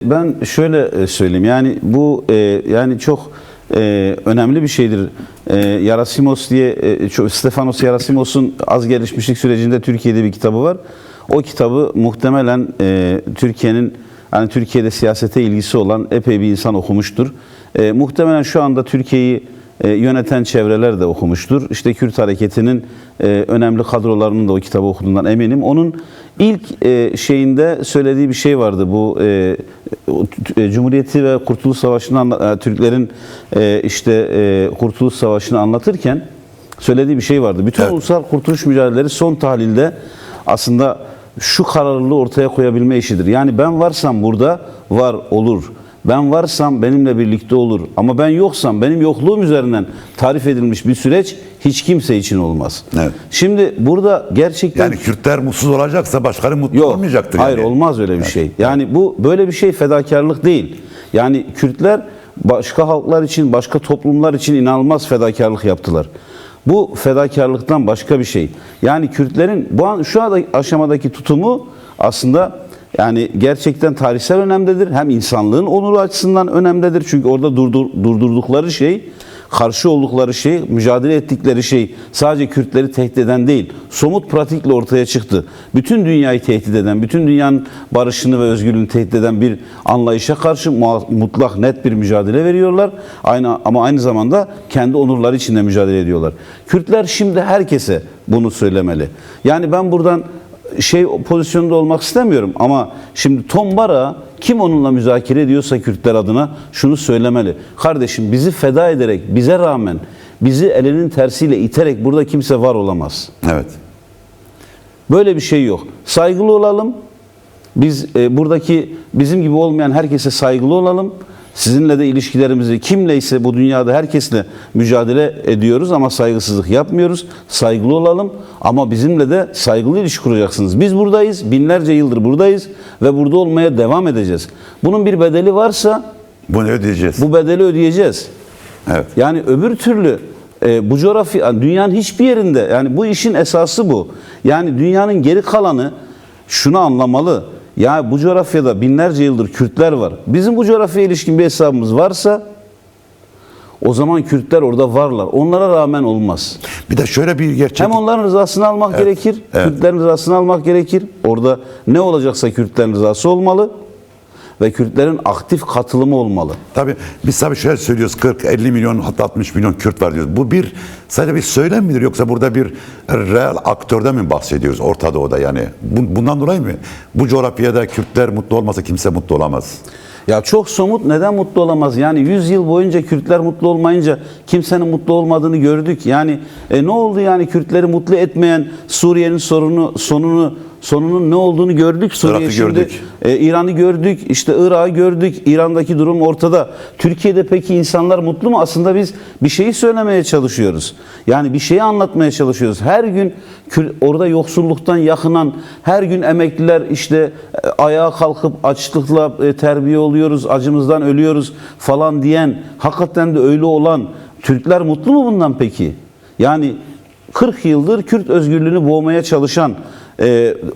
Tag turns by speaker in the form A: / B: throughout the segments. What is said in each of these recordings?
A: Ben şöyle söyleyeyim, yani bu yani çok önemli bir şeydir. Yerasimos diye Stefanos Yerasimos'un Az Gelişmişlik Sürecinde Türkiye'de bir kitabı var. O kitabı muhtemelen Türkiye'nin, hani Türkiye'de siyasete ilgisi olan epey bir insan okumuştur. Muhtemelen şu anda Türkiye'yi yöneten çevreler de okumuştur. İşte Kürt hareketinin önemli kadrolarının da o kitabı okuduğundan eminim. Onun ilk şeyinde söylediği bir şey vardı. Bu Cumhuriyeti ve Kurtuluş Savaşı'nı Türklerin işte Kurtuluş Savaşı'nı anlatırken söylediği bir şey vardı. Bütün ulusal kurtuluş mücadeleleri son tahlilde aslında şu kararlılığı ortaya koyabilme işidir. Yani ben varsam burada var olur. Ben varsam benimle birlikte olur. Ama ben yoksam benim yokluğum üzerinden tarif edilmiş bir süreç hiç kimse için olmaz. Evet. Şimdi burada gerçekten...
B: Yani Kürtler mutsuz olacaksa başkaları mutlu olmayacaktır.
A: Hayır, olmaz öyle bir şey. Yani bu böyle bir şey fedakarlık değil. Yani Kürtler başka halklar için, başka toplumlar için inanılmaz fedakarlık yaptılar. Bu fedakarlıktan başka bir şey. Yani Kürtlerin şu aşamadaki tutumu aslında yani gerçekten tarihsel önemdedir. Hem insanlığın onuru açısından önemlidir. Çünkü orada durdurdukları şey, karşı oldukları şey, mücadele ettikleri şey sadece Kürtleri tehdit eden değil, somut pratikle ortaya çıktı. Bütün dünyayı tehdit eden, bütün dünyanın barışını ve özgürlüğünü tehdit eden bir anlayışa karşı mutlak, net bir mücadele veriyorlar. Ama aynı zamanda kendi onurları içinde mücadele ediyorlar. Kürtler şimdi herkese bunu söylemeli. Yani ben buradan pozisyonda olmak istemiyorum ama şimdi Tombara kim onunla müzakere ediyorsa Kürtler adına şunu söylemeli. Kardeşim, bizi feda ederek, bize rağmen, bizi elinin tersiyle iterek burada kimse var olamaz. Evet. Böyle bir şey yok. Saygılı olalım. Biz buradaki bizim gibi olmayan herkese saygılı olalım. Sizinle de ilişkilerimizi kimleyse bu dünyada herkesle mücadele ediyoruz ama saygısızlık yapmıyoruz. Saygılı olalım ama bizimle de saygılı ilişki kuracaksınız. Biz buradayız, binlerce yıldır buradayız ve burada olmaya devam edeceğiz. Bunun bir bedeli varsa bunu ödeyeceğiz. Bu bedeli ödeyeceğiz. Evet. Yani öbür türlü bu coğrafya, dünyanın hiçbir yerinde, yani bu işin esası bu. Yani dünyanın geri kalanı şunu anlamalı. Ya bu coğrafyada binlerce yıldır Kürtler var. Bizim bu coğrafyaya ilişkin bir hesabımız varsa o zaman Kürtler orada varlar. Onlara rağmen olmaz.
B: Bir de şöyle bir gerçek.
A: Hem onların rızasını almak gerekir, Kürtlerin rızasını almak gerekir. Orada ne olacaksa Kürtlerin rızası olmalı ve Kürtlerin aktif katılımı olmalı.
B: Tabii biz şöyle söylüyoruz, 40-50 milyon hatta 60 milyon Kürt var diyoruz. Bu sadece bir söylem midir yoksa burada bir real aktörden mi bahsediyoruz Orta Doğu'da yani? Bundan dolayı mı? Bu coğrafyada Kürtler mutlu olmasa kimse mutlu olamaz.
A: Ya çok somut, neden mutlu olamaz? Yani 100 yıl boyunca Kürtler mutlu olmayınca kimsenin mutlu olmadığını gördük. Yani ne oldu yani Kürtleri mutlu etmeyen Suriye'nin sonunun ne olduğunu gördük. Suriye gördük. İran'ı gördük, işte Irak'ı gördük. İran'daki durum ortada. Türkiye'de peki insanlar mutlu mu? Aslında biz bir şeyi söylemeye çalışıyoruz. Yani bir şeyi anlatmaya çalışıyoruz. Her gün orada yoksulluktan yakınan, her gün emekliler işte ayağa kalkıp açlıkla terbiye oluyoruz, acımızdan ölüyoruz falan diyen, hakikaten de öyle olan Türkler mutlu mu bundan peki? Yani 40 yıldır Kürt özgürlüğünü boğmaya çalışan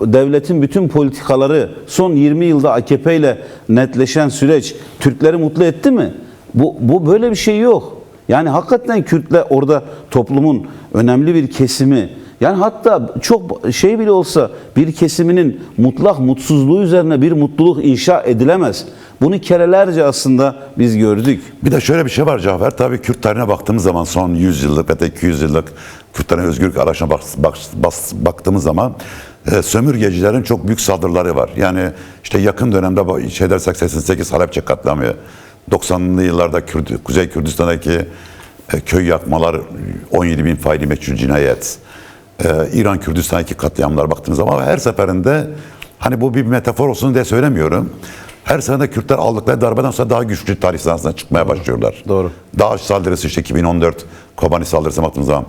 A: devletin bütün politikaları, son 20 yılda AKP ile netleşen süreç Türkleri mutlu etti mi? Bu böyle bir şey yok. Yani hakikaten Kürtler orada toplumun önemli bir kesimi, yani hatta çok bile olsa bir kesiminin mutlak mutsuzluğu üzerine bir mutluluk inşa edilemez. Bunu kerelerce aslında biz gördük.
B: Bir de şöyle bir şey var Cafer, tabii Kürt tarihine baktığımız zaman son 100 yıllık ve 200 yıllık Kürtlerin özgürlük arayışına baktığımız zaman sömürgecilerin çok büyük saldırıları var. Yani işte yakın dönemde 88 Halepçe katliamı, 90'lı yıllarda Kuzey Kürdistan'daki köy yakmalar, 17 bin faili meçhul cinayet, İran Kürdistan'daki katliamlara baktığımız zaman her seferinde, hani bu bir metafor olsun diye söylemiyorum, her sene Kürtler aldıkları darbeden sonra daha güçlü tarih sahnesine çıkmaya başlıyorlar.
A: Doğru.
B: DAEŞ saldırısı, işte 2014 Kobani saldırısı baktığımız zaman.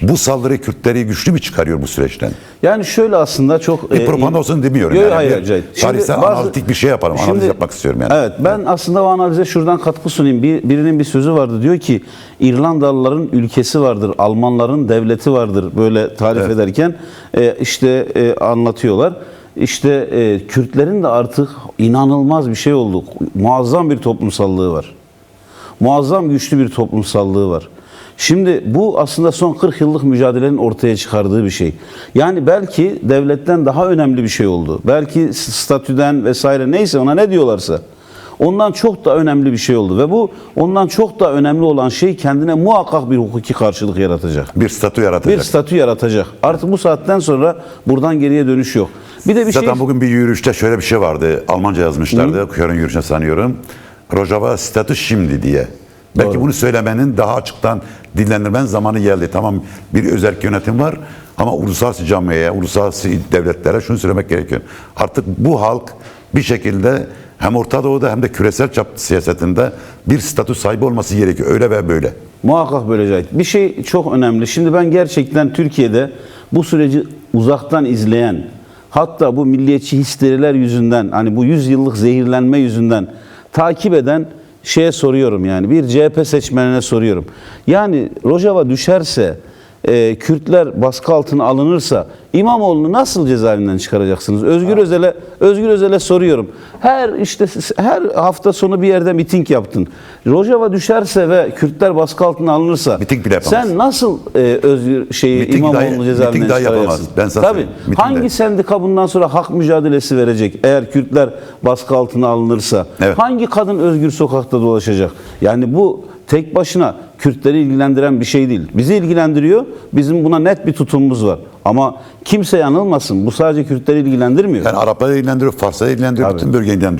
B: Bu saldırı Kürtleri güçlü mü çıkarıyor bu süreçten?
A: Yani şöyle aslında çok...
B: Bir propaganda olsun demiyorum.
A: Yok,
B: yani
A: hayır.
B: Tarihsel analitik bir şey yapalım. Analiz yapmak istiyorum yani.
A: Evet, ben aslında o analize şuradan katkı sunayım. Birinin bir sözü vardı. Diyor ki İrlandalıların ülkesi vardır, Almanların devleti vardır. Böyle tarif ederken işte anlatıyorlar. işte Kürtlerin de artık inanılmaz bir şey oldu. Muazzam bir toplumsallığı var. Muazzam güçlü bir toplumsallığı var. Şimdi bu aslında son 40 yıllık mücadelenin ortaya çıkardığı bir şey. Yani belki devletten daha önemli bir şey oldu. Belki statüden vesaire neyse ona ne diyorlarsa. Ondan çok da önemli bir şey oldu. Ve bu ondan çok da önemli olan şey kendine muhakkak bir hukuki karşılık yaratacak.
B: Bir statü yaratacak.
A: Bir statü yaratacak. Artık bu saatten sonra buradan geriye dönüş yok. Bir de bir
B: Zaten
A: şey...
B: bugün bir yürüyüşte şöyle bir şey vardı. Almanca yazmışlardı. Köyün yürüyüşüne sanıyorum. Rojava statü şimdi diye. Belki
A: Doğru.
B: bunu söylemenin daha açıktan dillendirmenin zamanı geldi. Tamam bir özerk yönetim var ama uluslararası camiye, uluslararası devletlere şunu söylemek gerekiyor. Artık bu halk bir şekilde hem Orta Doğu'da hem de küresel çap siyasetinde bir statü sahibi olması gerekiyor. Öyle ve böyle.
A: Muhakkak böyle Cahit. Bir şey çok önemli. Şimdi ben gerçekten Türkiye'de bu süreci uzaktan izleyen, hatta bu milliyetçi histeriler yüzünden, hani bu 100 yıllık zehirlenme yüzünden takip eden şeye soruyorum yani. Bir CHP seçmenine soruyorum. Yani Rojava düşerse, Kürtler baskı altına alınırsa İmamoğlu'nu nasıl cezaevinden çıkaracaksınız? Özgür Özel'e soruyorum. Her hafta sonu bir yerde miting yaptın. Rojava düşerse ve Kürtler baskı altına alınırsa
B: Miting bile yapamaz.
A: sen nasıl
B: Miting
A: İmamoğlu'nu cezaevinden
B: miting dahi yapamaz.
A: çıkaracaksın?
B: Ben sana
A: Tabii.
B: söyleyeyim. Miting
A: Hangi
B: de.
A: sendika bundan sonra hak mücadelesi verecek eğer Kürtler baskı altına alınırsa?
B: Evet.
A: Hangi kadın özgür sokakta dolaşacak? Yani bu tek başına Kürtleri ilgilendiren bir şey değil. Bizi ilgilendiriyor. Bizim buna net bir tutumumuz var. Ama kimse yanılmasın. Bu sadece Kürtleri ilgilendirmiyor.
B: Yani Arapları ilgilendiriyor, Farsları ilgilendiriyor,
A: Tabii.
B: bütün bölgeyi ilgilendiriyor.